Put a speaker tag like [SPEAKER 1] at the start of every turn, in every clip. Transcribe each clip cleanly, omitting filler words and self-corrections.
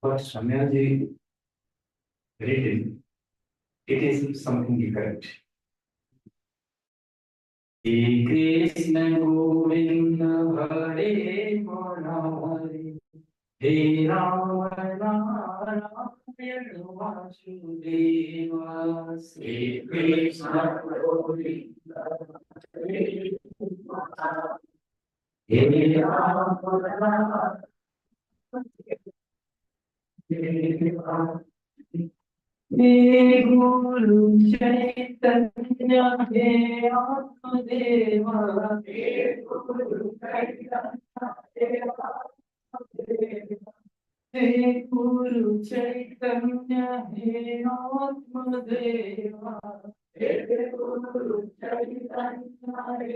[SPEAKER 1] what Shamyaji written, it is something different. He Krishna Govinda Hare Murari, He Rama Rama Vasudeva, Sri Krishna Govinda Hare Murari, He Rama Rama Vasudeva. He Guru Chaitanya He Atmadeva, He Guru Chaitanya He Atmadeva, He Guru Chaitanya He Atmadeva, He Guru Chaitanya He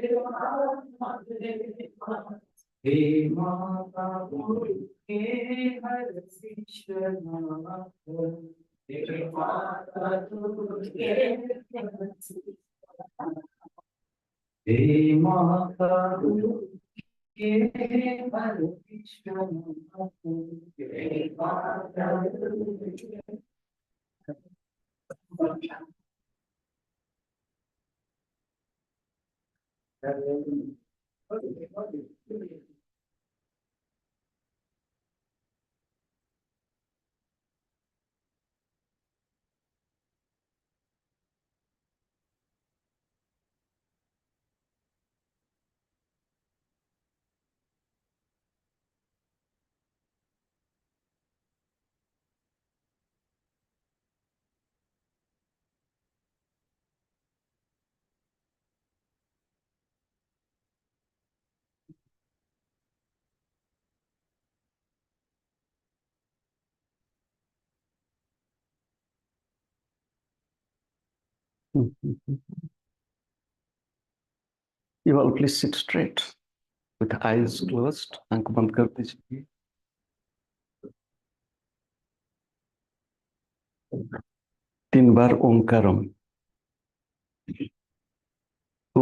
[SPEAKER 1] Atmadeva, He Mata Guru He Hare Krishna. He Mata Guru He Mata Guru He Hare Krishna. He Mata Guru
[SPEAKER 2] You all please sit straight with eyes closed. आंख बंद कर दीजिए. तीन बार ओंकारम. ओ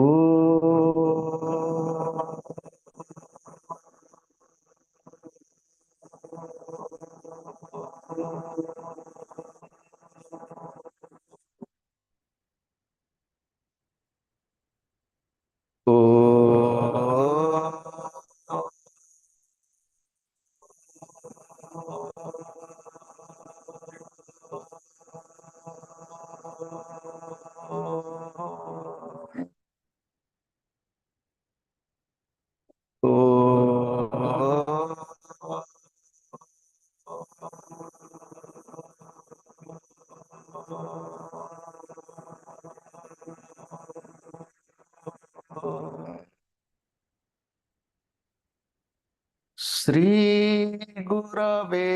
[SPEAKER 2] श्री गुरवे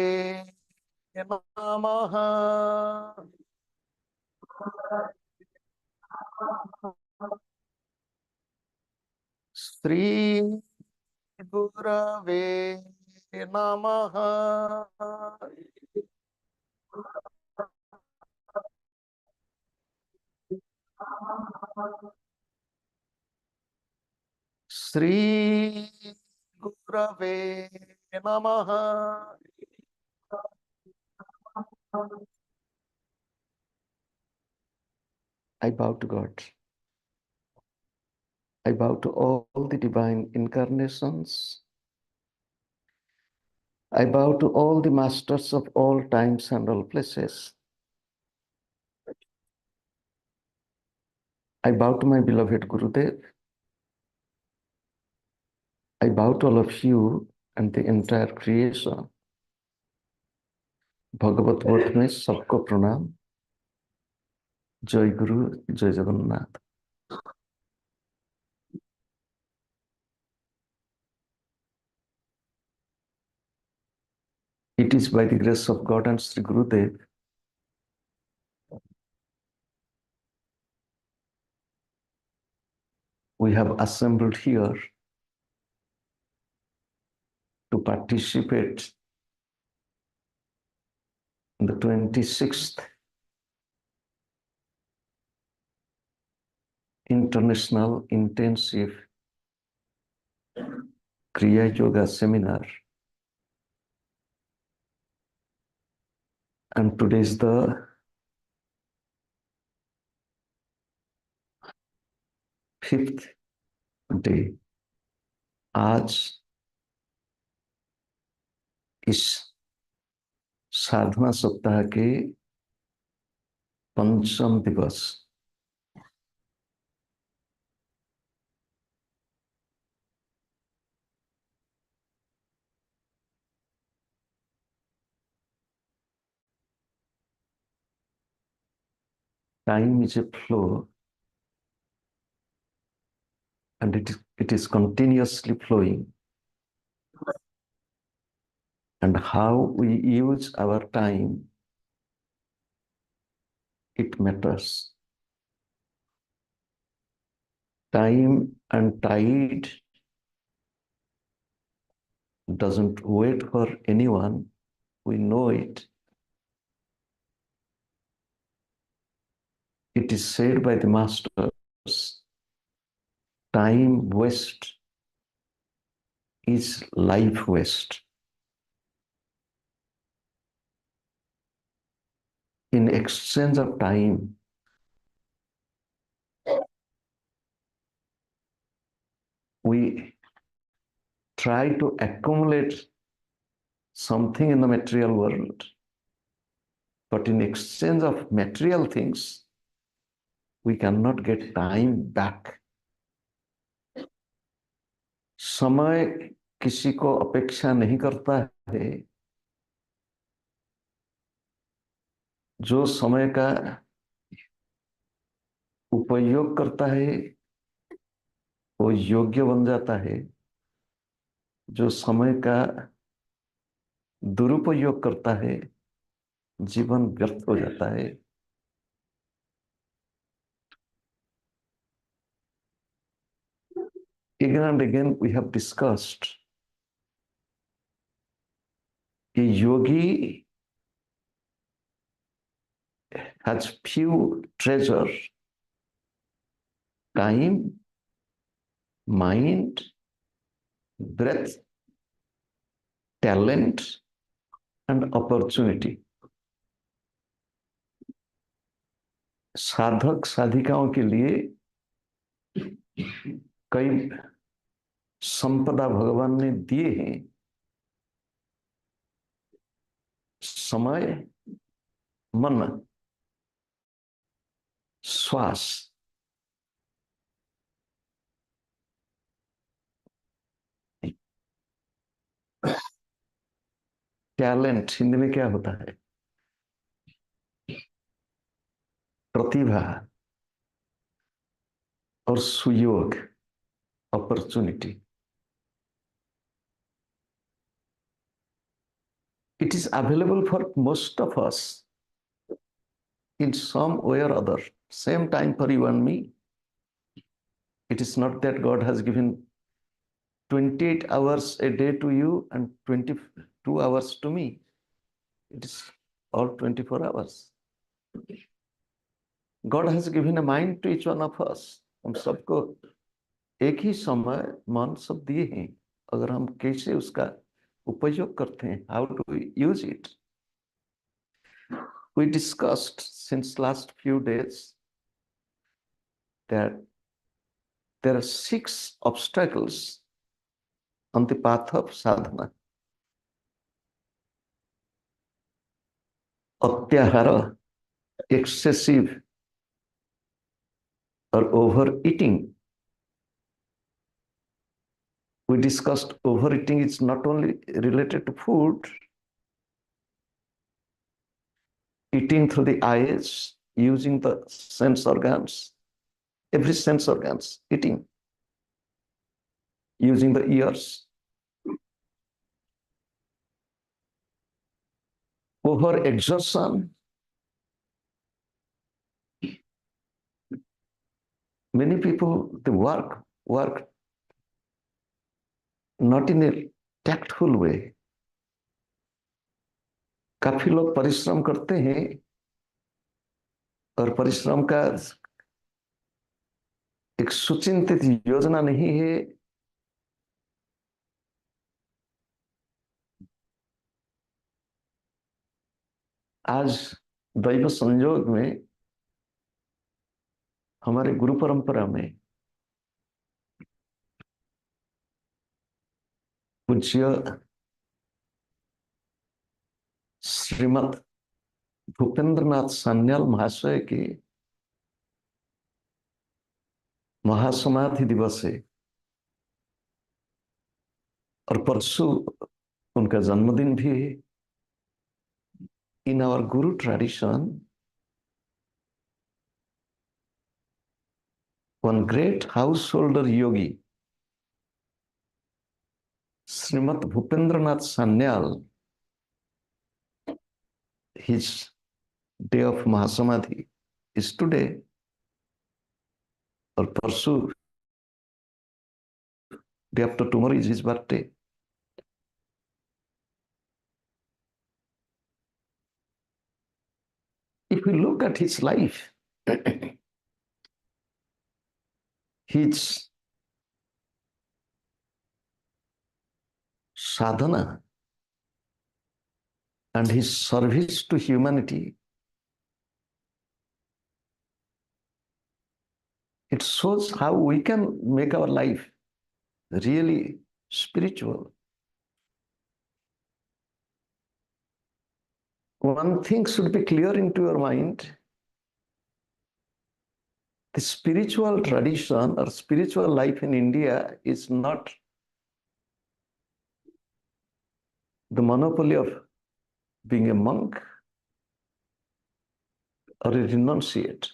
[SPEAKER 2] नमः. श्री गुरवे नमः. श्री गुरवे नमः. I bow to God. I bow to all the divine incarnations. I bow to all the masters of all times and all places. I bow to my beloved Gurudev. I bow to all of you and the entire creation. Bhagavat Vot mein sabko pranam. Jai Guru, Jai Jagannath. It is by the grace of God and Sri Gurudev we have assembled here to participate in the 26th International Intensive Kriya Yoga Seminar And today is the 5th day. आज इस साधना सप्ताह के 5म दिवस। Time is a flow, and it is continuously flowing. And how we use our time, it matters. Time and tide doesn't wait for anyone. We know it. It is said by the masters, time waste is life waste. In exchange of time, we try to accumulate something in the material world, but in exchange of material things, we cannot get time back. समय किसी को अपेक्षा नहीं करता है। जो समय का उपयोग करता है वो योग्य बन जाता है। जो समय का दुरुपयोग करता है जीवन व्यर्थ हो जाता है। Again and again we have discussed a yogi has few treasures: time, mind, breath, talent and opportunity. साधक साधिकाओं के लिए कई संपदा भगवान ने दिए हैं। समय, मन, श्वास, टैलेंट हिंदी में क्या होता है? प्रतिभा, और सुयोग, opportunity. It is available for most of us in some way or other. Same time for you and me. It is not that God has given 28 hours a day to you and 22 hours to me. It is all 24 hours. God has given a mind to each one of us. हम सबको एक ही समय मन सब दिए हैं। अगर हम कैसे उसका उपयोग करते हैं, how do we use it? We discussed since last few days that there are 6 obstacles on the path of sadhana. Atyahara, excessive or overeating. We discussed overeating is not only related to food, eating through the eyes, using the sense organs, every sense organs, eating, using the ears, overexertion. Many people, they work not in a tactful way. काफी लोग परिश्रम करते हैं और परिश्रम का एक सुचिंतित योजना नहीं है। आज दैव संयोग में हमारे गुरु परंपरा में पूज्य श्रीमद भूपेंद्रनाथ सान्याल महाशय के महासमाधि दिवस है और परसों उनका जन्मदिन भी है। In our guru tradition, one great householder Yogi Shrimad Bhupendranath Sanyal, his day of Mahasamadhi is today or परसों, day after tomorrow is his birthday. If we look at his life, his sadhana and his service to humanity, it shows how we can make our life really spiritual. One thing should be clear into your mind. The spiritual tradition or spiritual life in India is not the monopoly of being a monk or a renunciate.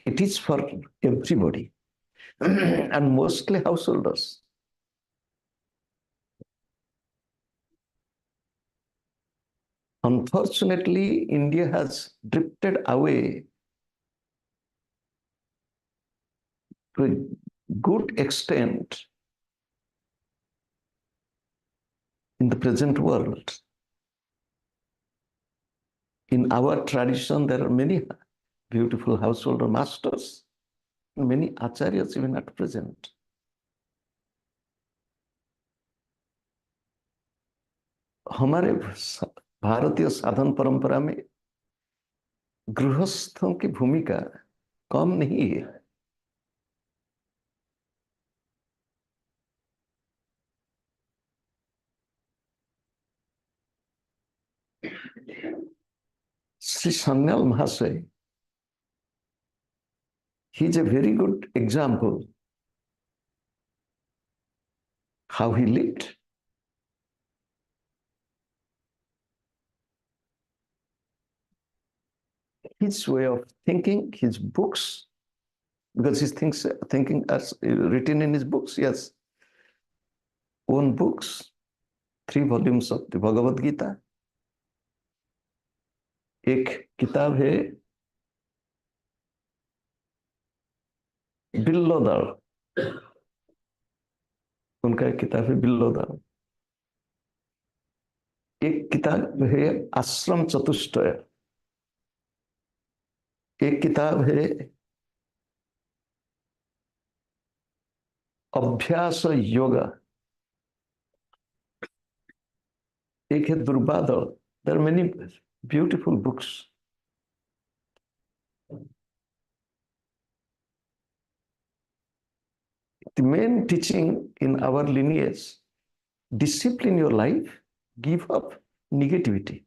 [SPEAKER 2] It is for everybody and mostly householders. Unfortunately, India has drifted away to a good extent in the present world. In our tradition, there are many beautiful householder masters, many acharyas even at present. हमारे भारतीय साधन परंपरा में गृहस्थों की भूमिका कम नहीं है। Sri Sanyal Mahasaya, he is a very good example how he lived. His way of thinking, his books, because his thinking as written in his books, yes. Own books, 3 volumes of the Bhagavad Gita. एक किताब है बिल्लोदर, उनका एक किताब है बिल्लोदर। एक किताब है आश्रम चतुष्टय। एक किताब है अभ्यास योग। एक है दुर्बादल। There are many beautiful books. The main teaching in our lineage: discipline your life, give up negativity.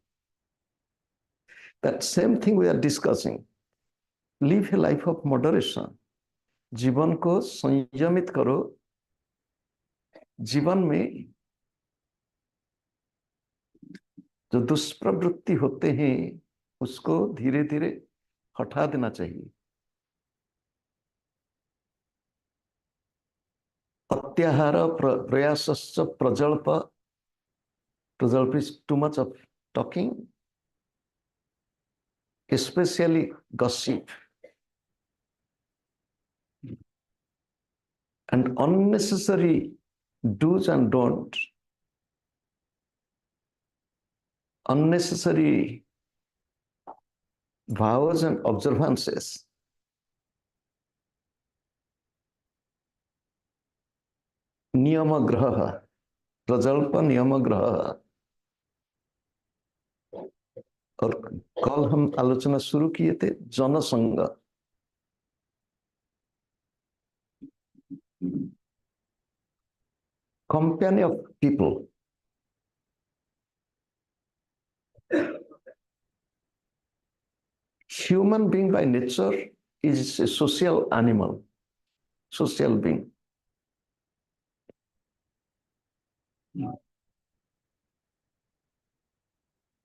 [SPEAKER 2] That same thing we are discussing. Live a life of moderation. जीवन को संयमित करो। जीवन में जो दुष्प्रवृत्ति होते हैं उसको धीरे धीरे हटा देना चाहिए। अत्याहार प्रयासश्च प्रजल्प, प्रजल्प is too much of talking, especially gossip, and unnecessary do's and don'ts, unnecessary vows and observances. नियम ग्रह, प्रजल्प नियम ग्रह, और कल हम आलोचना शुरू किए थे जनसंग, company of people. Human being by nature is a social animal, social being.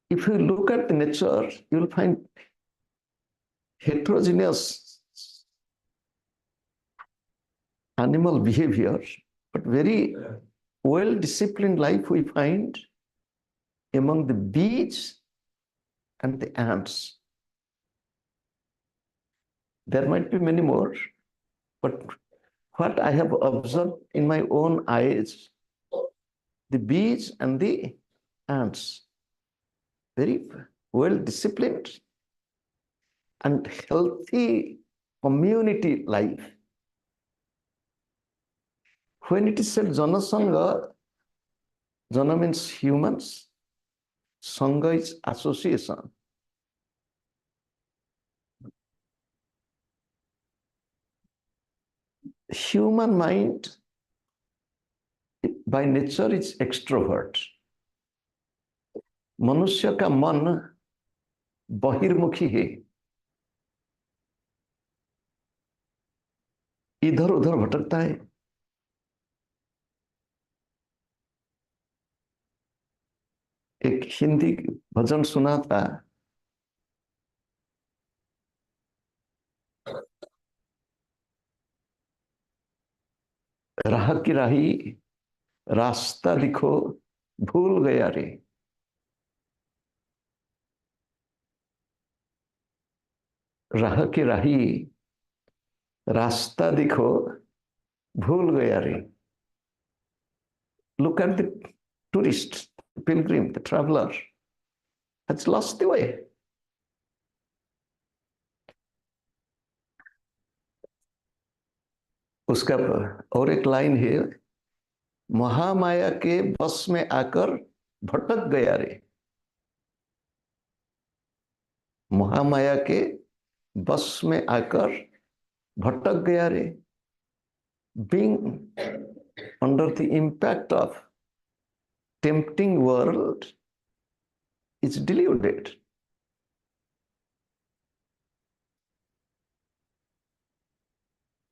[SPEAKER 2] If you look at the nature, you will find heterogeneous animal behavior, but very well-disciplined life we find among the bees and the ants. There might be many more, but what I have observed in my own eyes, the bees and the ants, very well-disciplined and healthy community life. When it is said Janasanga, Jana means humans, Sangha is association. Human mind by nature is extrovert. मनुष्य का मन बहिर्मुखी है, इधर उधर भटकता है. एक हिंदी भजन सुना था, राह की राही रास्ता दिखो भूल गया रे. राह की राही रास्ता दिखो भूल गया रे. Look at the tourist, the pilgrim, the traveler has lost the way. उसका और एक लाइन है, महामाया के बस में आकर भटक गया रे. महामाया के बस में आकर भटक गया रे. Being under the impact of tempting world is deluded.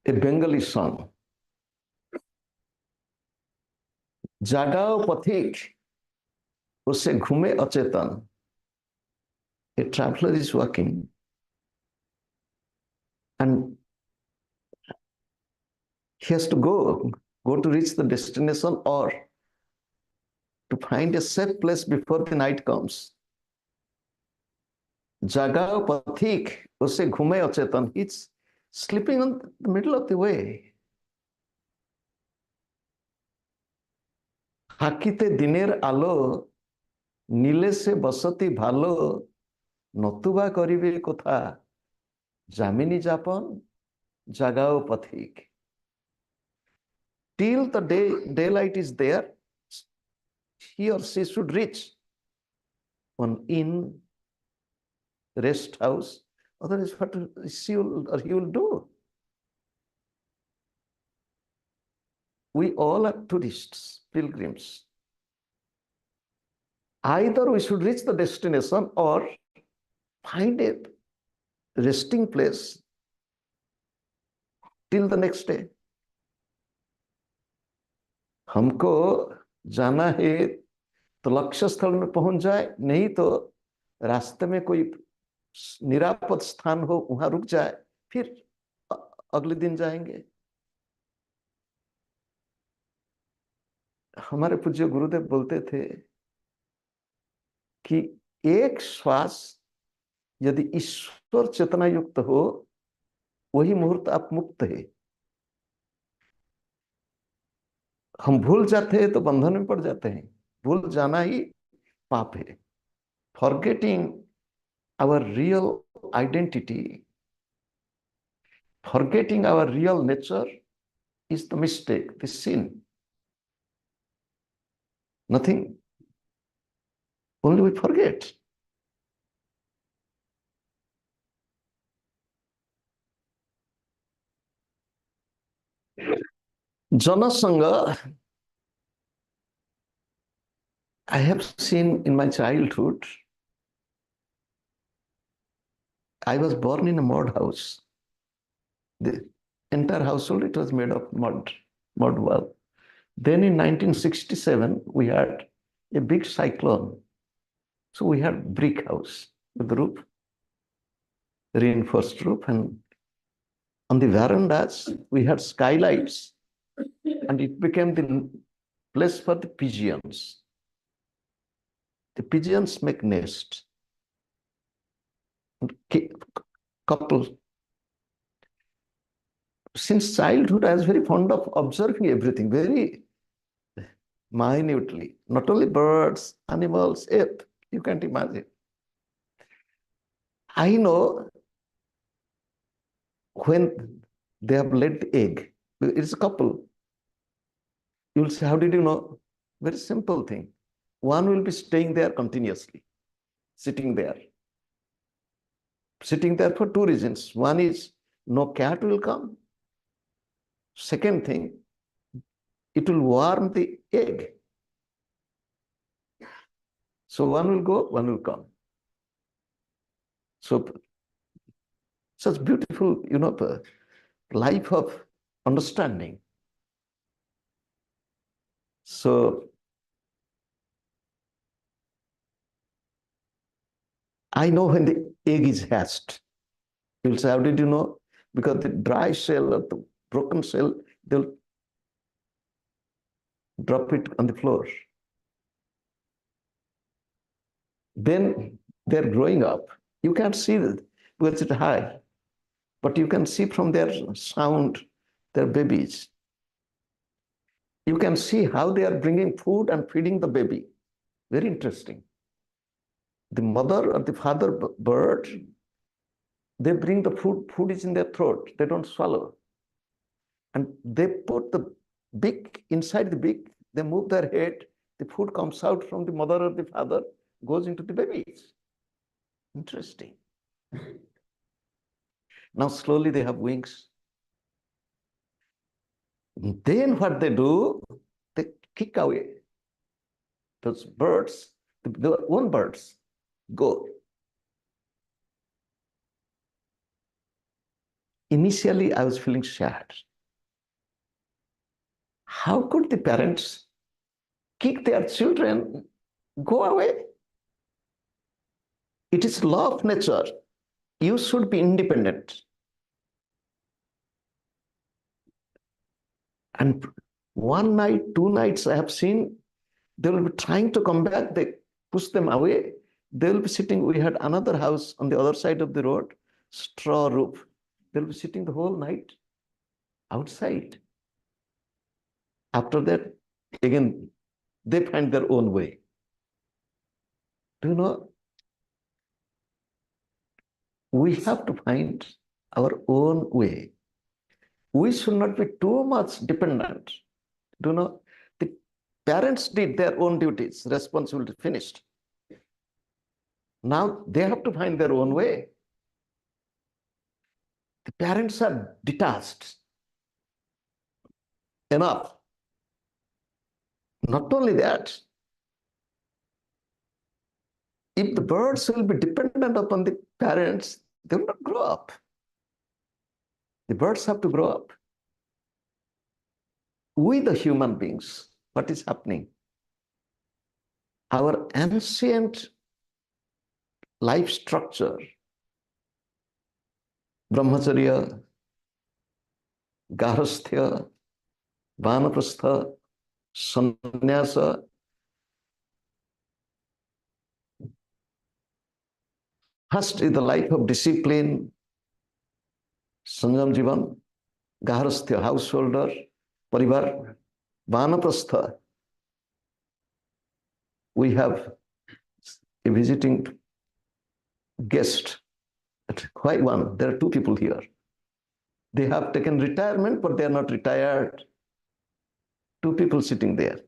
[SPEAKER 2] A Bengali song, जागाओ पथिक उससे घूमे अचेतन. A traveler is walking and he has to go to reach the destination or to find a safe place before the night comes. Jagao pathik usse ghume achetan. It's sleeping on the middle of the way. হাকিতে দিনের আলো নীলে সে বসতি ভালো নতুবা করিবে কোথা যামিনী যাপন জাগাও পথিক. Till the daylight is there, he or she should reach one inn, rest house. Otherwise, what she will or he will do? We all are tourists, pilgrims. Either we should reach the destination or find a resting place till the next day. हमको जाना है तो लक्ष्य स्थल में पहुंच जाए, नहीं तो रास्ते में कोई निरापद स्थान हो वहां रुक जाए, फिर अगले दिन जाएंगे. हमारे पूज्य गुरुदेव बोलते थे कि एक श्वास यदि ईश्वर चेतना युक्त हो, वही मुहूर्त आप मुक्त है. हम भूल जाते हैं तो बंधन में पड़ जाते हैं. भूल जाना ही पाप है. Forgetting our real identity, forgetting our real nature is the mistake, the sin. Nothing. Only we forget. Janasanga, I have seen in my childhood. I was born in a mud house. The entire household, it was made of mud wall. Then in 1967, we had a big cyclone. So we had brick house with roof, reinforced roof, and on the verandas, we had skylights, and it became the place for the pigeons. The pigeons make nest. Couple. Since childhood, I was very fond of observing everything very minutely. Not only birds, animals, ape. You can't imagine. I know when they have laid the egg. It's a couple. You will say, how did you know? Very simple thing. One will be staying there continuously, sitting there. Sitting there for two reasons. One is no cat will come. Second thing, it will warm the egg. So one will go, one will come. So such beautiful, life of understanding. So I know when the egg is hatched. You'll say, how did you know? Because the dry shell or the broken shell, they'll drop it on the floor. Then they're growing up. You can't see it because it's high, but you can see from their sound, their babies. You can see how they are bringing food and feeding the baby. Very interesting. The mother or the father bird, they bring the food is in their throat. They don't swallow. And they put the beak inside the beak. They move their head. The food comes out from the mother or the father, goes into the babies. Interesting. Now slowly they have wings. Then what they do, they kick away those birds, their own birds go. Initially, I was feeling sad. How could the parents kick their children, go away? It is law of nature. You should be independent. And one night, two nights, I have seen they will be trying to come back. They push them away. They will be sitting. We had another house on the other side of the road, straw roof. They'll be sitting the whole night outside. After that, again, they find their own way. Do you know? We have to find our own way. We should not be too much dependent. Do you know? The parents did their own duties, responsibility finished. Now they have to find their own way. The parents are detached enough. Not only that, if the birds will be dependent upon the parents, they will not grow up. The birds have to grow up. We, the human beings, what is happening? Our ancient life structure, brahmacharya, garhasthya, vanaprastha, sannyasa, first is the life of discipline, sanjam jivan, garhasthya, householder, parivar, vanaprastha. We have a visiting guest. Why one? There are two people here. They have taken retirement, but they are not retired. Two people sitting there.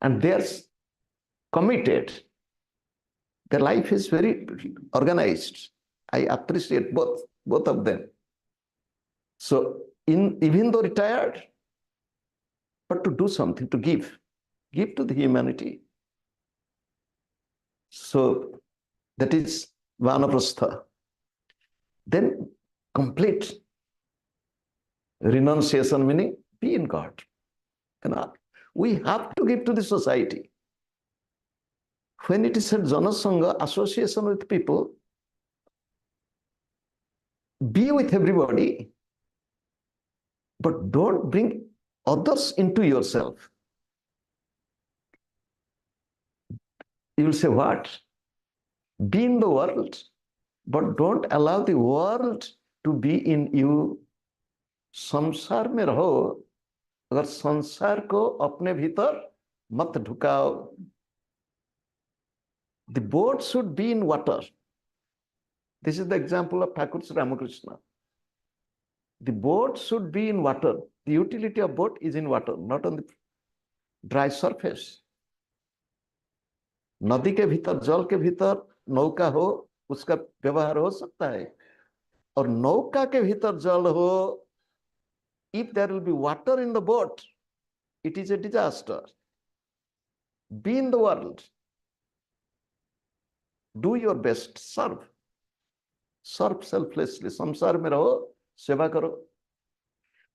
[SPEAKER 2] And they are committed. Their life is very organized. I appreciate both of them. So even though retired, but to do something, to give to the humanity. So that is vanaprastha. Then complete renunciation, meaning be in God. We have to give to the society. When it is said janasanga, association with people, be with everybody, but don't bring others into yourself. You will say, what? Be in the world, but don't allow the world to be in you. संसार में रहो, अगर संसार को अपने भीतर मत ढुकाओ. The boat should be in water. This is the example of Thakur Ramakrishna. The boat should be in water. The utility of boat is in water, not on the dry surface. नदी के भीतर, जल के भीतर नौका हो, उसका व्यवहार हो सकता है. और नौका के भीतर जल हो, if there will be water in the boat, it is a disaster. Be in the world. Do your best. Serve. Serve selflessly. संसार में रहो, सेवा करो.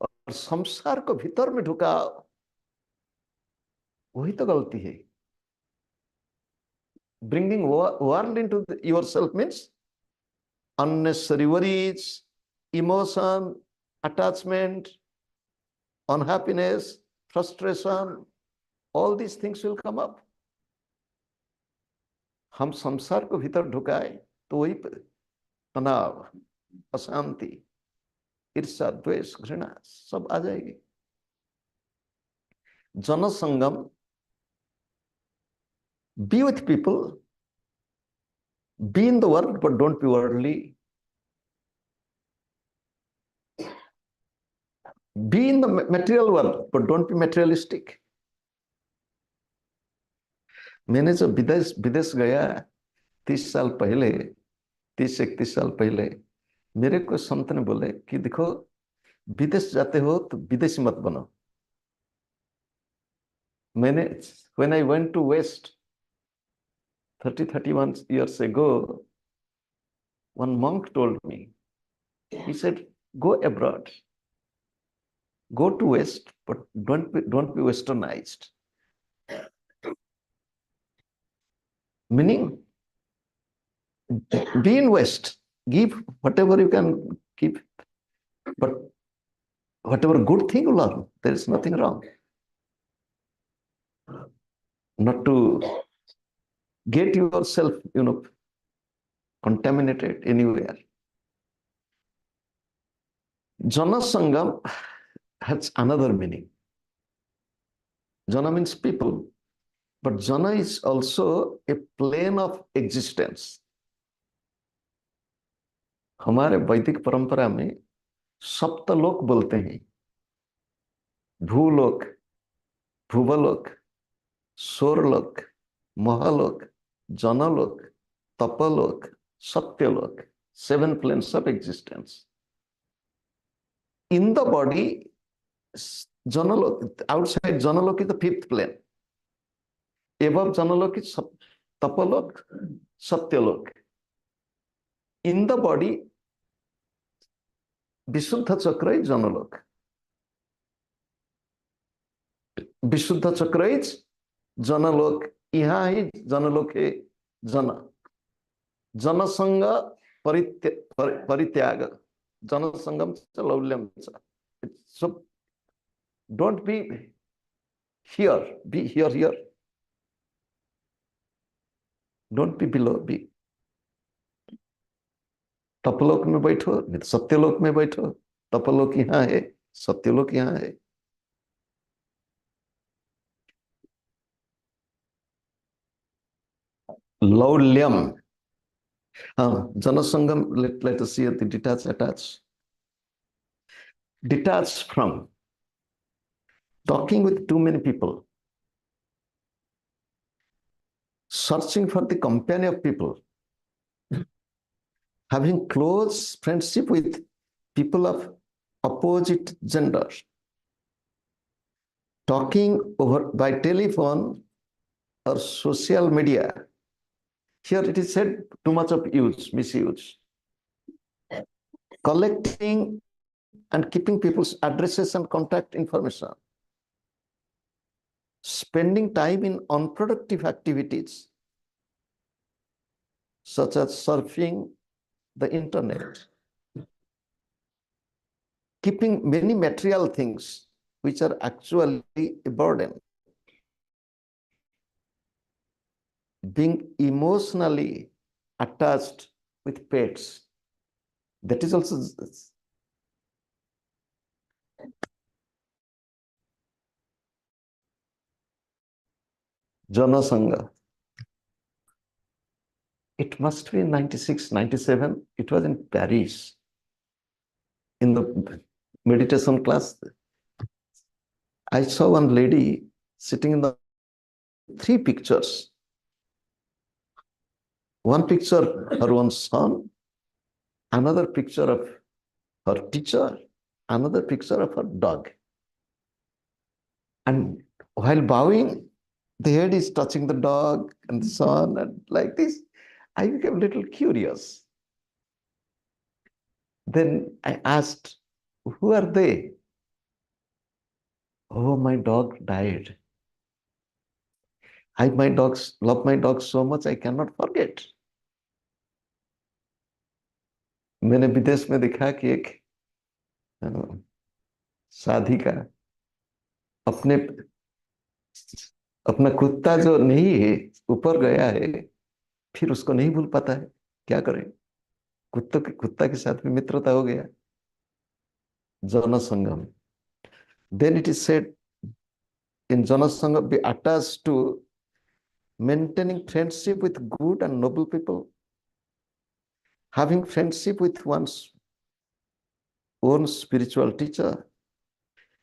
[SPEAKER 2] और संसार को भीतर में ढुकाओ, वही तो गलती है. Bringing world into yourself means unnecessary worries, emotion, attachment, unhappiness, frustration, all these things will come up. हम संसार को भीतर ढुकाए तो वही तनाव, अशांति, ईर्ष्या, द्वेष, घृणा सब आ जाएगी. जनसंगम, be with people, be in the world, but don't be worldly. Be in the material world, but don't be materialistic. मैंने जब विदेश गया 30 साल पहले, 30-31 साल पहले, मेरे को संत ने बोले कि देखो, विदेश जाते हो तो विदेशी मत बनो. मैंने when I went to West 31 years ago, one monk told me, he said, go abroad, go to West, but don't be westernized. Meaning, be in West, give whatever you can give, but whatever good thing you learn, there is nothing wrong. Not to get yourself, contaminated anywhere. Janasangam has another meaning. Jana means people, but Jana is also a plane of existence. हमारे वैदिक परंपरा में सप्तलोक बोलते हैं. भूलोक, भुवलोक, स्वर्लोक, महालोक, जनलोक, तपलोक, Satyalok, 7 planes of existence. In the body, Janalok, outside Janalok is the 5th plane. Above Janalok is Tapalok, Satyalok. In the body, Vishuddha Chakra is Janalok. Vishuddha Chakra is Janalok. यहाँ ही Janalok है Jana. Janasanga Parityaga. Janasangam Laulyam. So don't be here, be here. Don't be below, be. तपलोक में बैठो, नहीं तो सत्यलोक में बैठो. तपलोक यहाँ है, सत्यलोक यहाँ है. Laulyam. Janasangam, let us see the detach, attach. Detach from talking with too many people, searching for the company of people, having close friendship with people of opposite gender, talking over by telephone or social media. Here it is said too much of use, misuse. Collecting and keeping people's addresses and contact information. Spending time in unproductive activities such as surfing the internet. Keeping many material things which are actually a burden. Being emotionally attached with pets. That is also Janasanga. It must be in 96, 97. It was in Paris. In the meditation class, I saw one lady sitting in the three pictures. One picture, her own son, another picture of her teacher, another picture of her dog. And while bowing, the head is touching the dog and the son, and like this. I became a little curious. Then I asked, who are they? Oh, my dog died. I love my dog so much I cannot forget. मैंने विदेश में देखा कि एक साधिका अपने अपना कुत्ता जो नहीं है ऊपर गया है, फिर उसको नहीं भूल पाता है, क्या करें? कुत्ता के साथ भी मित्रता हो गया. Janasangam. Then it is said in Janasangam, be attached to maintaining friendship with good and noble people, having friendship with one's own spiritual teacher,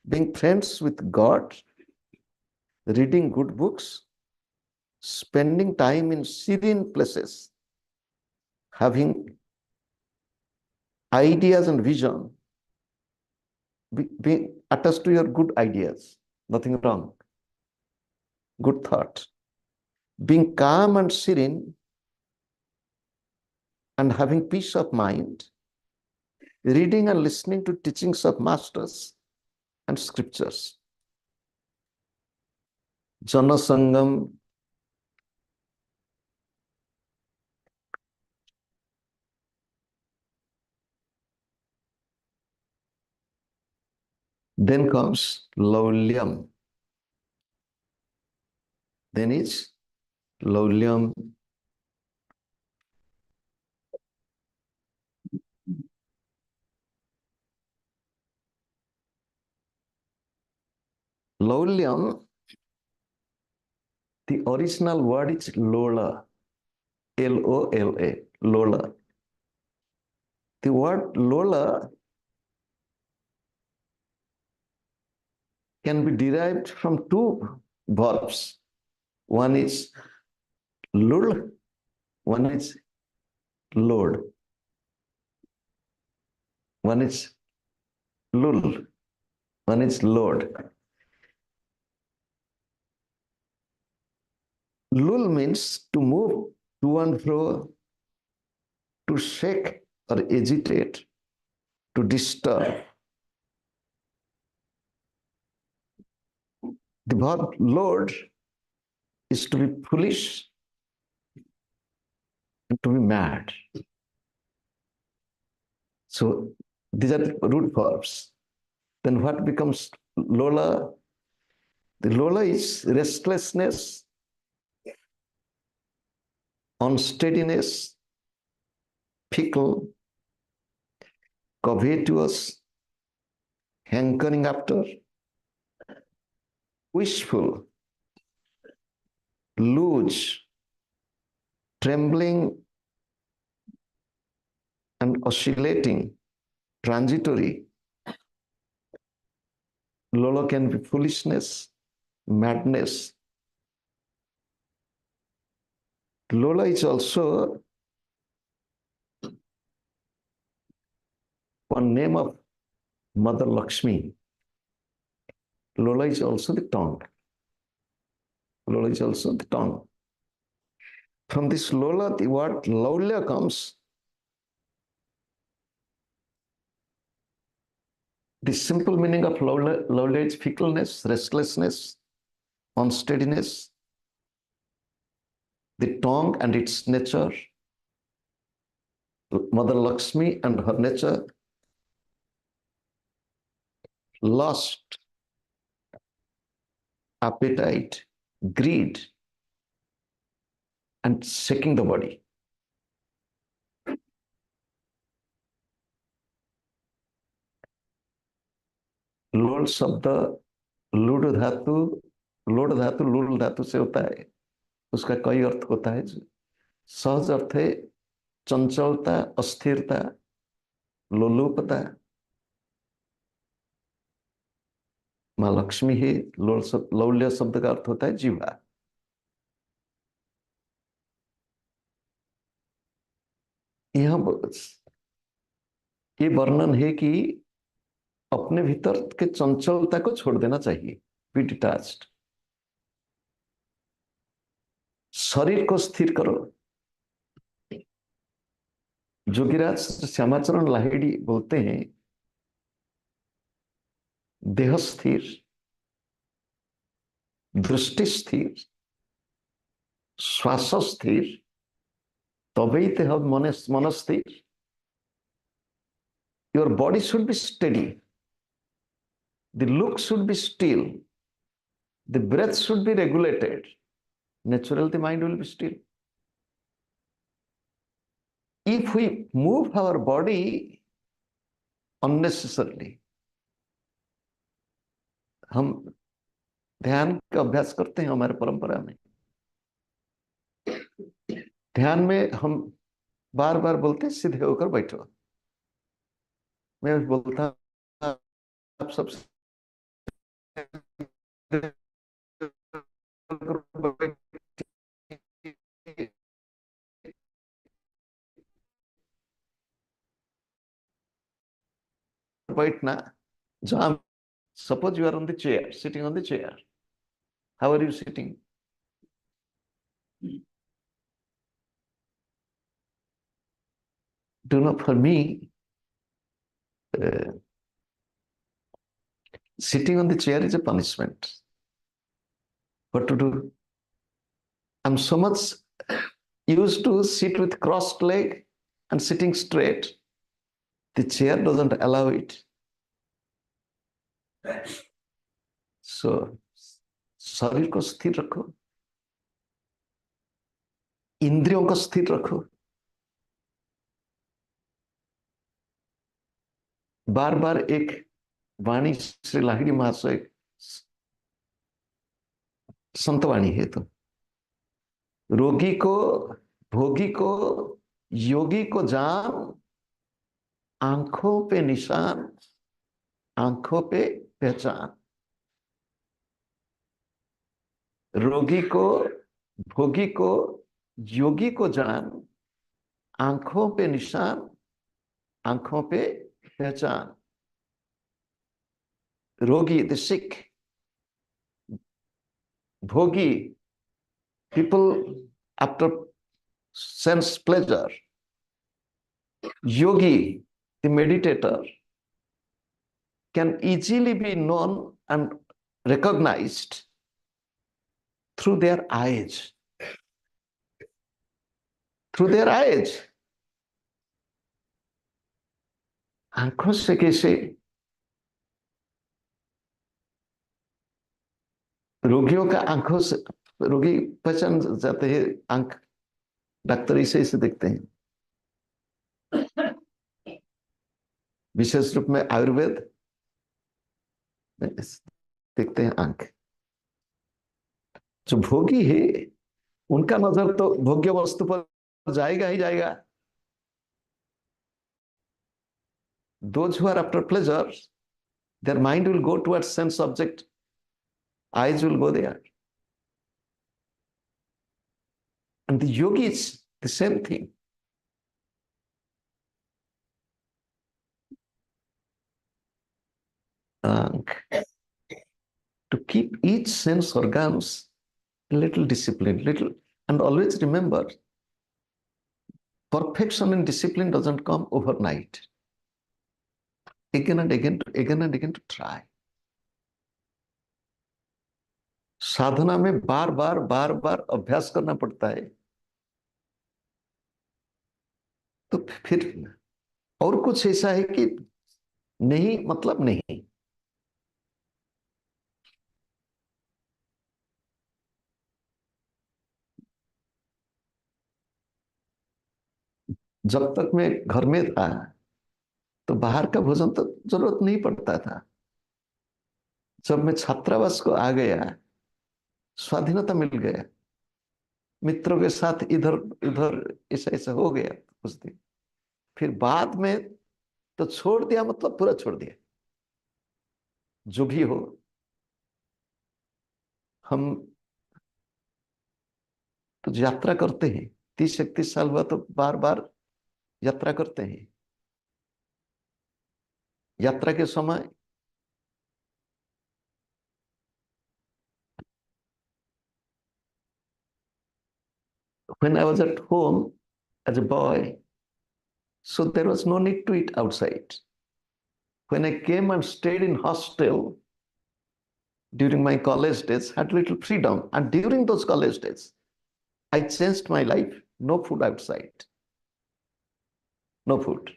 [SPEAKER 2] being friends with God, reading good books, spending time in serene places, having ideas and vision, being attached to your good ideas, nothing wrong, good thought, being calm and serene and having peace of mind, reading and listening to teachings of masters and scriptures. Janasangam. Then comes Laulyam. Then it's Laulyam. Laulyam, the original word is Lola. Lola. Lola. The word Lola can be derived from two verbs. One is lul, one is lord. One is lul, one is lord. Lul means to move to and fro, to shake or agitate, to disturb. The verb lord is to be foolish and to be mad. So these are the root verbs. Then what becomes Lola? The Lola is restlessness, unsteadiness, fickle, covetous, hankering after, wishful, loose, trembling and oscillating, transitory. Lola can be foolishness, madness. Lola is also one name of Mother Lakshmi. Lola is also the tongue. Lola is also the tongue. From this Lola, the word Laulya comes. The simple meaning of Laulya is fickleness, restlessness, unsteadiness. The tongue and its nature. Mother Lakshmi and her nature. Lust, appetite, greed, and shaking the body. लोल शब्द लूढ़ धातु लूढ़ धातु से होता है. उसका कई अर्थ होता है. सहज अर्थ है चंचलता, अस्थिरता, लोलुपता. माँ लक्ष्मी है. लौल्य शब्द का अर्थ होता है जीवा. यहाँ ये वर्णन है कि अपने भीतर के चंचलता को छोड़ देना चाहिए. Be detached. शरीर को स्थिर करो. जोगीराज श्यामाचरण लाहिड़ी बोलते हैं देह स्थिर, दृष्टि स्थिर, श्वास स्थिर, तभी ते मन स्थिर. Your body should be steady. The look should be still. The breath should be regulated. Naturally, the mind will be still. If we move our body unnecessarily, हम ध्यान का अभ्यास करते हैं हमारे परंपरा में. ध्यान में हम बार बार बोलते हैं सीधे होकर बैठो. मैं बोलता आप सब बैठना. जहां suppose you are on the chair, sitting on the chair. How are you sitting? Do you know, for me, sitting on the chair is a punishment. What to do? I'm so much used to sit with crossed leg and sitting straight. The chair doesn't allow it. So, शरीर को स्थिर रखो, इंद्रियों को स्थिर रखो. बार बार एक वाणी श्री लाहिड़ी महाशय संतवाणी है. तो रोगी को, भोगी को, योगी को जान, आंखों पे निशान, आंखों पे पहचान. रोगी को, भोगी को, योगी को जान, आंखों पे निशान, आंखों पे पहचान. रोगी, the sick. Bhogi, people after sense pleasure. Yogi, the meditator, can easily be known and recognized through their eyes. Through their eyes. आंखों से कैसे रोगियों का आंखों से रोगी पहचान जाते हैं. आंख डॉक्टर इसे देखते हैं. विशेष रूप में आयुर्वेद देखते हैं आंख. जो भोगी है उनका नजर तो भोग्य वस्तु पर जाएगा ही जाएगा. Those who are after pleasure, their mind will go towards sense object. Eyes will go there. And the yogi is the same thing. to keep each sense organs a little disciplined, little, and always remember, perfection and discipline doesn't come overnight. Again and again to try. साधना में बार बार अभ्यास करना पड़ता है, तो फिर और कुछ ऐसा है कि नहीं मतलब नहीं। जब तक मैं घर में था तो बाहर का भोजन तो जरूरत नहीं पड़ता था। जब मैं छात्रावास को आ गया, स्वाधीनता मिल गया, मित्रों के साथ इधर उधर ऐसा ऐसा हो गया कुछ दिन, फिर बाद में तो छोड़ दिया, मतलब पूरा छोड़ दिया। जो भी हो, हम तो यात्रा करते हैं, 30-31 साल हुआ तो बार बार यात्रा करते हैं। यात्रा के समय when I was at home as a boy, so there was no need to eat outside. When I came and stayed in hostel during my college days, had little freedom, and during those college days I changed my life. No food outside, no food.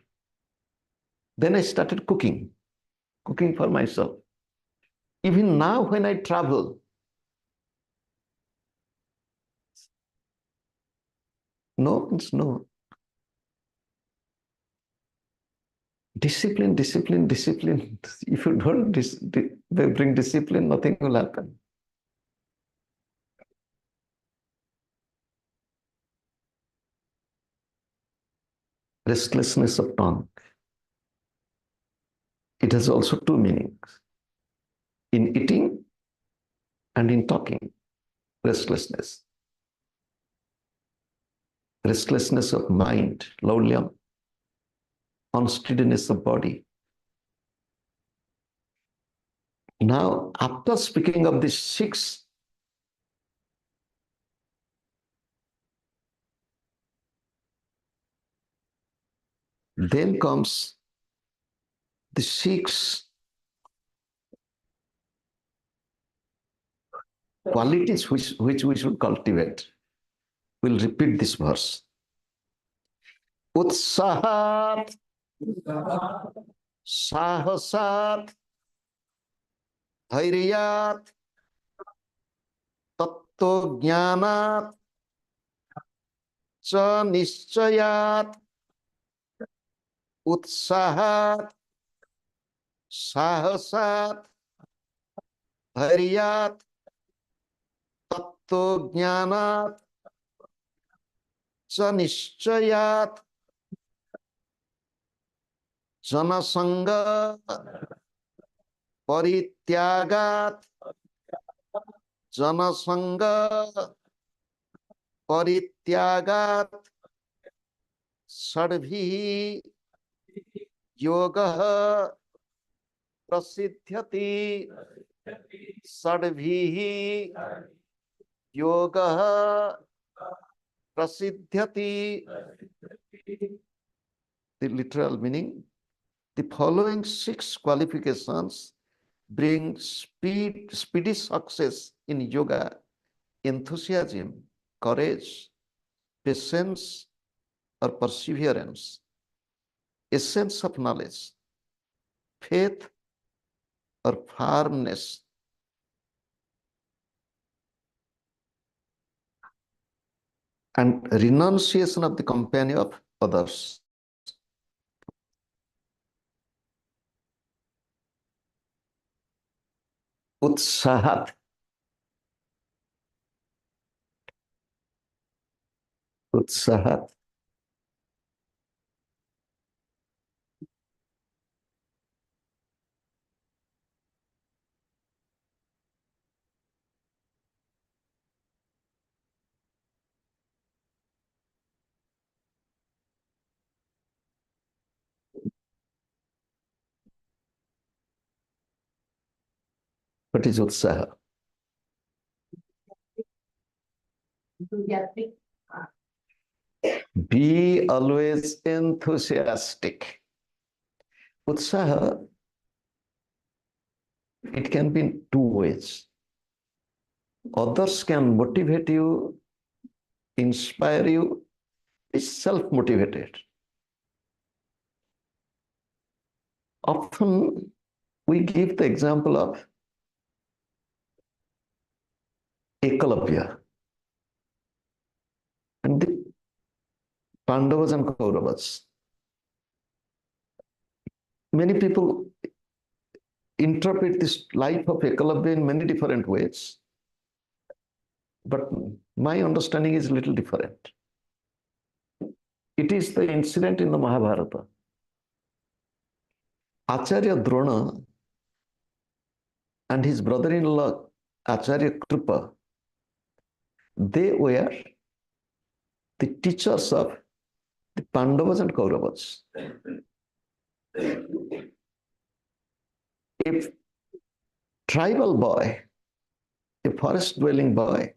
[SPEAKER 2] Then I started cooking for myself. Even now when I travel, no means no. Discipline. If you don't bring discipline, nothing will happen. Restlessness of tongue. It has also two meanings: in eating and in talking. Restlessness. Restlessness of mind, laulyam, unsteadiness of body. Now, after speaking of these six, then comes the six qualities which we should cultivate. We'll repeat this verse. Utsahat, sahasat, dhairyat, tattva jnanat, cha nischayat. Utsahat, sahasat, dhairyat, tattva jnanat, cha nischayat. जनसंग परित्यागात, जनसंग परित्यागात षड्भिः योगः प्रसिद्ध्यति, षड्भिः योगः प्रसिद्ध्यति. The literal meaning: the following six qualifications bring speedy success in yoga: enthusiasm, courage, patience or perseverance, essence of knowledge, faith or firmness, and renunciation of the company of others. Utsahat. Utsahat. What is utsaha?
[SPEAKER 1] Enthusiastic.
[SPEAKER 2] Be always enthusiastic. Utsaha, it can be in two ways. Others can motivate you, inspire you. It's self-motivated. Often we give the example of Ekalavya and the Pandavas and Kauravas. Many people interpret this life of Ekalavya in many different ways, but my understanding is a little different. It is the incident in the Mahabharata. Acharya Drona and his brother-in-law Acharya Kripa, they were the teachers of the Pandavas and Kauravas. A tribal boy, a forest-dwelling boy,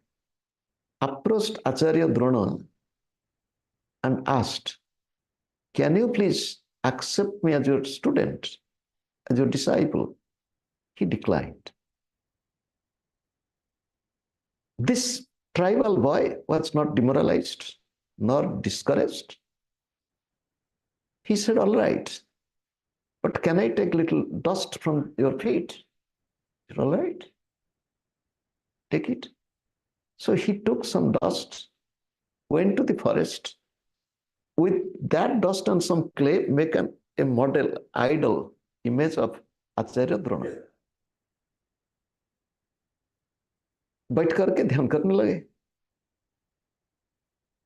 [SPEAKER 2] approached Acharya Drona and asked, "Can you please accept me as your student, as your disciple?" He declined. This tribal boy was not demoralized nor discouraged. He said, "All right, but can I take little dust from your feet?" He said, "All right, take it." So he took some dust, went to the forest, with that dust and some clay, make a model, idol, image of Acharya Drona. बैठ करके ध्यान करने लगे.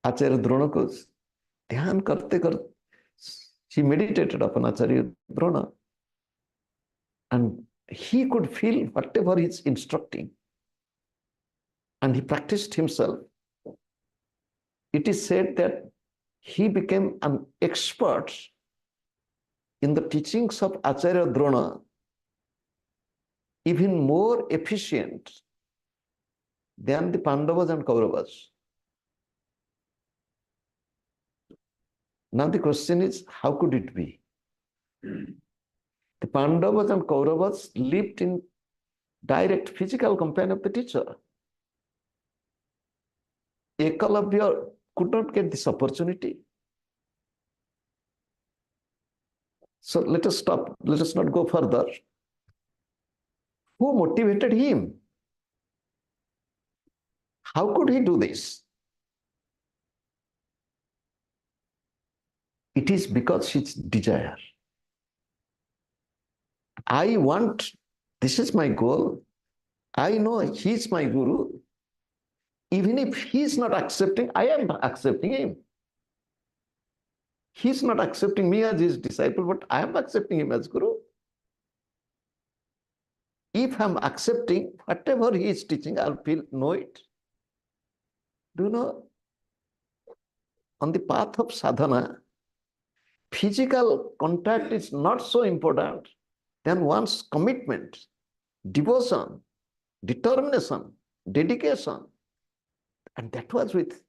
[SPEAKER 2] आचार्य द्रोण को ध्यान करते करते, he meditated upon Acharya Drona, and he could feel whatever he's instructing, and he practiced himself. It is said that he became an expert in the teachings of Acharya Drona, even more efficient than the Pandavas and Kauravas. Now the question is, how could it be? The Pandavas and Kauravas lived in direct physical company of the teacher. Ekalavya could not get this opportunity. So let us stop. Let us not go further. Who motivated him? How could he do this? It is because his desire. I want, this is my goal. I know he is my guru. Even if he is not accepting, I am accepting him. He is not accepting me as his disciple, but I am accepting him as guru. If I'm accepting whatever he is teaching, I'll know it. Do you know, on the path of sadhana, physical contact is not so important than one's commitment, devotion, determination, dedication. And that was with,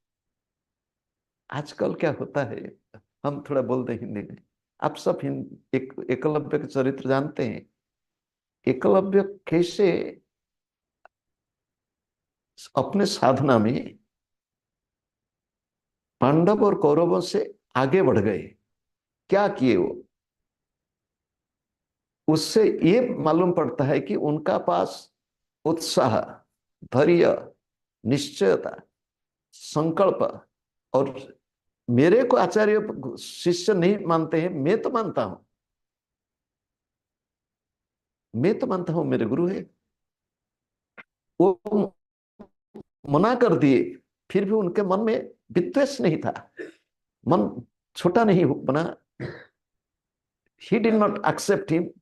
[SPEAKER 2] आजकल क्या होता है, हम थोड़ा बोलते हैं हिंदी में, आप सब एकलव्य के चरित्र जानते हैं. एकलव्य कैसे अपने साधना में पांडव और कौरवों से आगे बढ़ गए. क्या किए वो? उससे ये मालूम पड़ता है कि उनका पास उत्साह, धैर्य, निश्चयता, संकल्प, और मेरे को आचार्य शिष्य नहीं मानते हैं, मैं तो मानता हूं, मैं तो मानता हूं मेरे गुरु है. वो मना कर दिए, फिर भी उनके मन में विद्वेष नहीं था, मन छोटा नहीं बना. He did not accept him.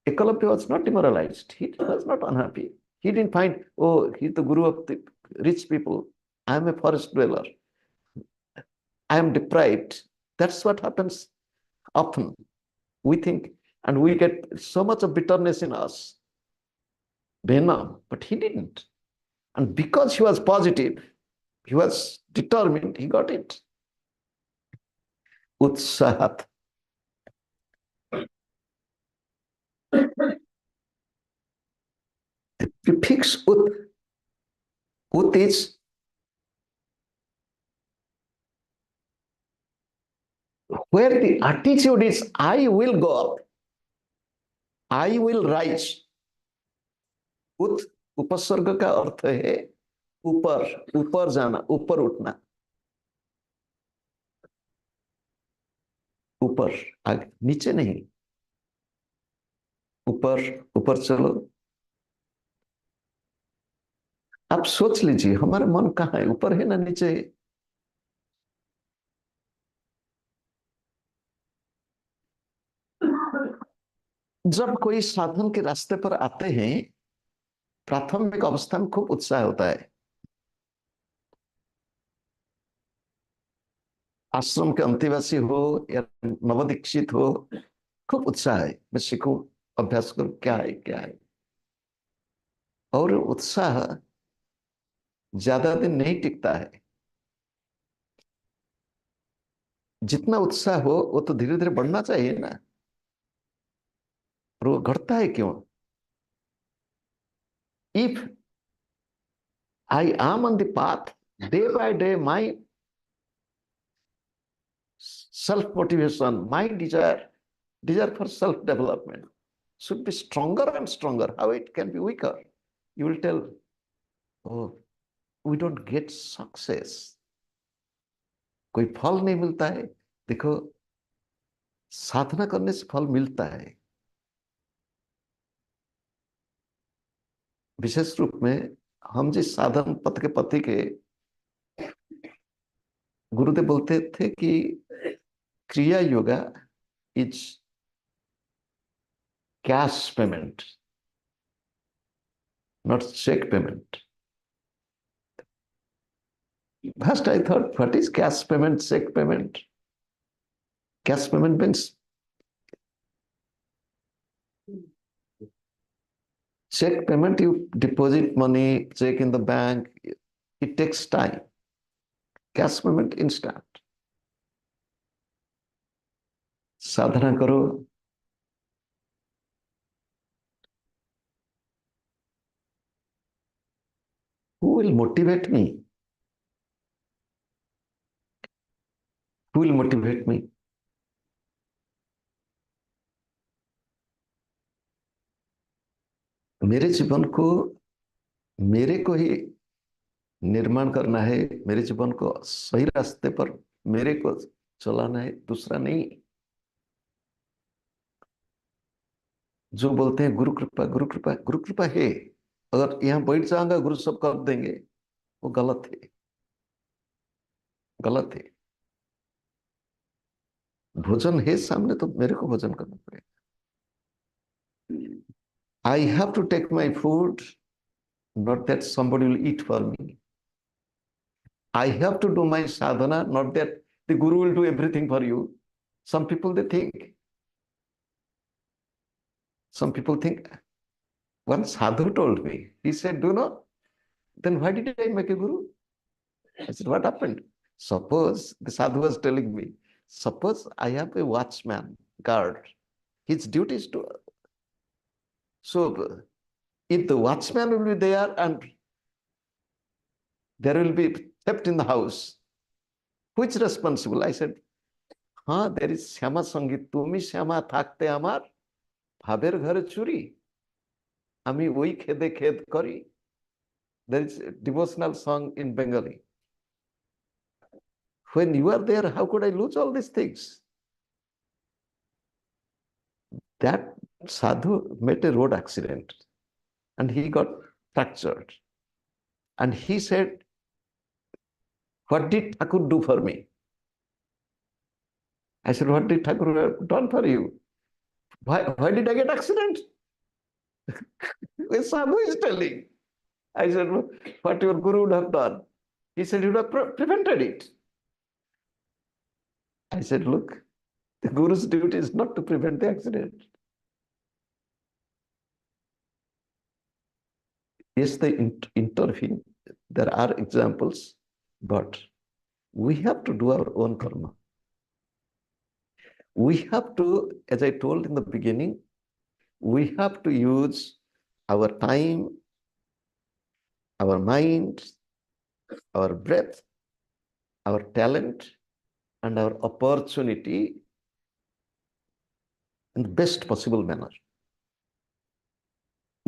[SPEAKER 2] Ekalavya was not demoralized. He was not unhappy. He didn't find, oh, he's the guru of the rich people. I am a forest dweller. I am deprived. That's what happens often. We think, and we get so much of bitterness in us. venom, but he didn't. And because he was positive, he was determined, he got it. Utsahat. The prefix ut. Ut is where the attitude is, I will go up, I will rise. उत उपसर्ग का अर्थ है ऊपर, ऊपर जाना, ऊपर उठना, ऊपर, आगे नीचे नहीं, ऊपर, ऊपर चलो। आप सोच लीजिए हमारा मन कहाँ है, ऊपर है ना नीचे है? जब कोई साधन के रास्ते पर आते हैं, प्राथमिक अवस्था में खूब उत्साह होता है। आश्रम के अंतेवासी हो या नवदीक्षित हो, खूब उत्साह है, मैं सीखूं, अभ्यास करूं, क्या है क्या है। और उत्साह ज्यादा दिन नहीं टिकता है। जितना उत्साह हो वो तो धीरे धीरे बढ़ना चाहिए ना, और वो घटता है क्यों? If I am on the path, day by day my self motivation, my desire for self development should be stronger and stronger. How it can be weaker? You will tell, oh, we don't get success, कोई फल नहीं मिलता है। देखो, साधना करने से फल मिलता है। विशेष रूप में हम जिस साधन पथ के पति के गुरुदेव बोलते थे कि क्रिया yoga is cash payment, not cheque payment. First I thought, what is cash payment, check payment? Cash payment means check payment, you deposit money, check in the bank, it takes time. Cash payment instant. साधना करो, who will motivate me? Who will motivate me? मेरे जीवन को, मेरे को ही निर्माण करना है, मेरे जीवन को सही रास्ते पर मेरे को चलाना है, दूसरा नहीं। जो बोलते हैं गुरु कृपा, गुरु कृपा, गुरु कृपा है, अगर यहां बैठ जाऊंगा गुरु सब कर देंगे, वो गलत है, गलत है। भोजन है सामने तो मेरे को भोजन करना पड़ेगा। I have to take my food, not that somebody will eat for me. I have to do my sadhana, not that the guru will do everything for you. Some people they think, some people think, one sadhu told me, he said, do not, then why did I make a guru? I said, what happened? Suppose, the sadhu was telling me, suppose I have a watchman, guard. His duty is to, so if the watchman will be there and there will be theft in the house, who is responsible? I said, हाँ, there is শ্যামা সঙ্গীত, তুমি শ্যামা থাকতে আমার ভাবের ঘরে চুরি, আমি ওই খেদে খেদ করি। There is a devotional song in Bengali. When you are there, how could I lose all these things? That sadhu met a road accident and he got fractured. And he said, what did Thakur do for me? I said, what did Thakur have done for you? Why did I get accident? The sadhu is telling. I said, what your guru would have done? He said, you would have prevented it. I said, look, the guru's duty is not to prevent the accident. Yes, they intervene. There are examples, but we have to do our own karma. We have to, as I told in the beginning, we have to use our time, our mind, our breath, our talent, and our opportunity in the best possible manner.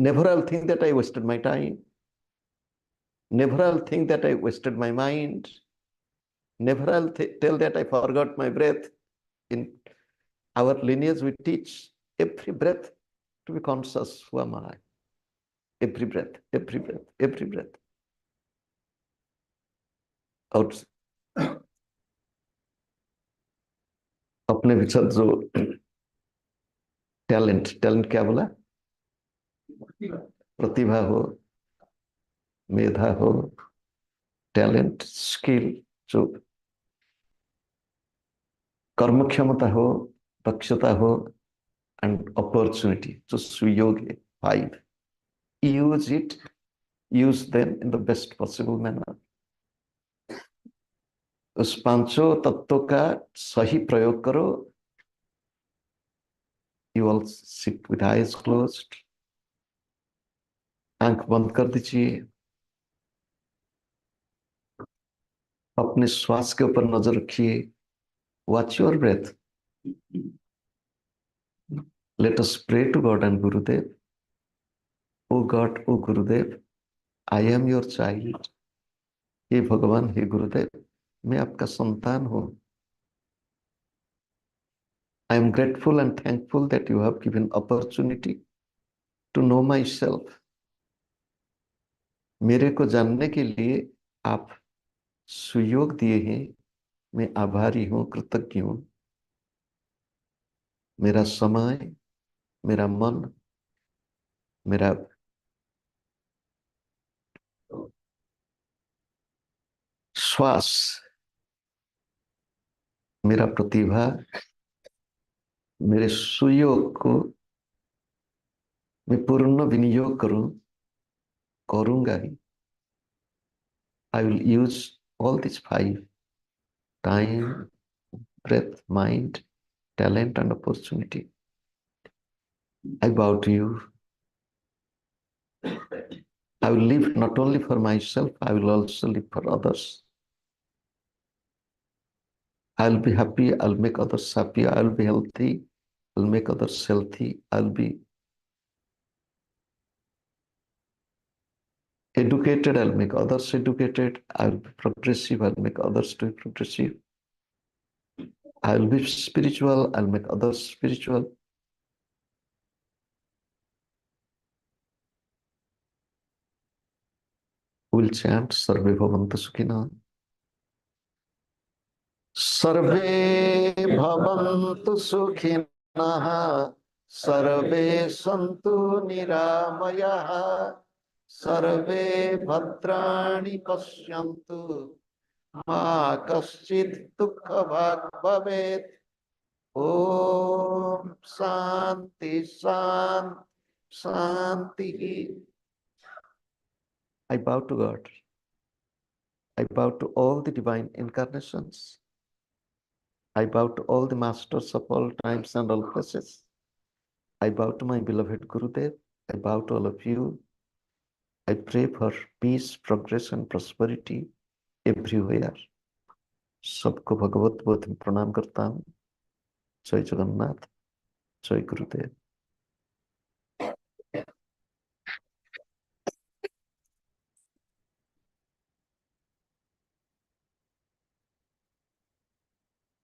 [SPEAKER 2] Never I'll think that I wasted my time. Never I'll think that I wasted my mind. Never I'll tell that I forgot my breath. In our lineage, we teach every breath to be conscious. Who am I? Every breath, every breath, every breath. Out. अपने भीतर जो talent क्या बोला? प्रतिभा हो, मेधा हो, talent, skill, जो कर्म क्षमता हो, दक्षता हो, and opportunity, जो सुयोग है, 5. Use them in the best possible manner. उस पांचों तत्वों का सही प्रयोग करो. You all sit with eyes closed. आंख बंद कर दीजिए. अपने श्वास के ऊपर नजर रखिए. Watch your breath. Let us pray to God and Gurudev. O God, O Gurudev, I am your child. हे भगवान, हे गुरुदेव, मैं आपका संतान हूं. I am grateful and thankful that you have given opportunity to know myself. मेरे को जानने के लिए आप सुयोग दिए हैं. मैं आभारी हूं, कृतज्ञ हूं. मेरा समय, मेरा मन, मेरा श्वास, मेरा प्रतिभा, मेरे सुयोग को मैं पूर्ण विनियोग करूंगा ही. I will use all these 5: time, breath, mind, talent, and opportunity. I bow to you. I will live not only for myself, I will also live for others. I'll be happy, I'll make others happy. I'll be healthy, I'll make others healthy. I'll be educated, I'll make others educated. I'll be progressive, I'll make others to be progressive. I'll be spiritual, I'll make others spiritual. We'll chant Sarve Bhavantu Sukhina. Sarve Bhavantu Sukhina. Sarve Santu Niramayah. Sarve Bhadrani Pashyantu. Ma Kaschid Dukkha Bhag Bhavet. Om Shanti Shanti Shanti. I bow to God. I bow to all the divine incarnations. I bow to all the masters of all times and all places. I bow to my beloved Gurudev. I bow to all of you. I pray for peace, progress, and prosperity everywhere. सबको भगवत बोध में प्रणाम करता हूँ. जय जगन्नाथ, जय गुरुदेव.